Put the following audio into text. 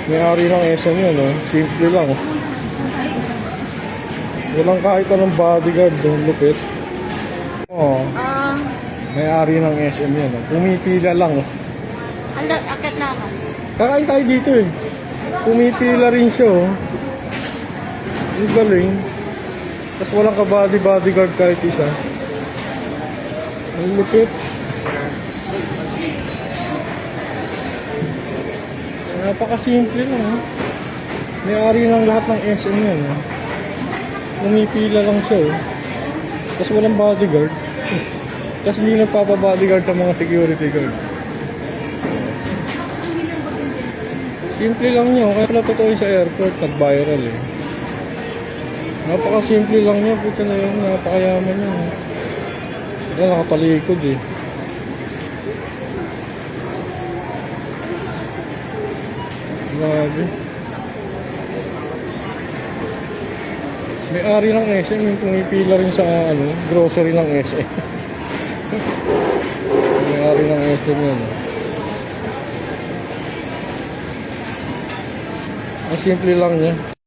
May-ari ng SM yun, no? Simple lang. Walang kahit anong bodyguard doon, lupit. Oo. May-ari ng SM yun, no? Pumipila lang. Akit na ako. Kakain tayo dito eh. Pumipila rin siya, oh. Ang galing. Tapos walang ka-bodyguard kahit isa. Ang lupit. Napakasimple lang, ha? May-ari ng lahat ng SM yan, ha? Pumipila lang siya, oh. Tapos walang bodyguard. Tapos hindi nagpapabodyguard sa mga security guard. Simple lang niya, kaya pala totoo yun sa airport, nag-viral eh. Napakasimple lang niya, puta na yun, napakayaman niya. Kaya nakatalikod eh. Grabe. May-ari ng SM, yung pumipila rin sa grocery ng SM. May-ari ng SM yun. Ang simple lang niya.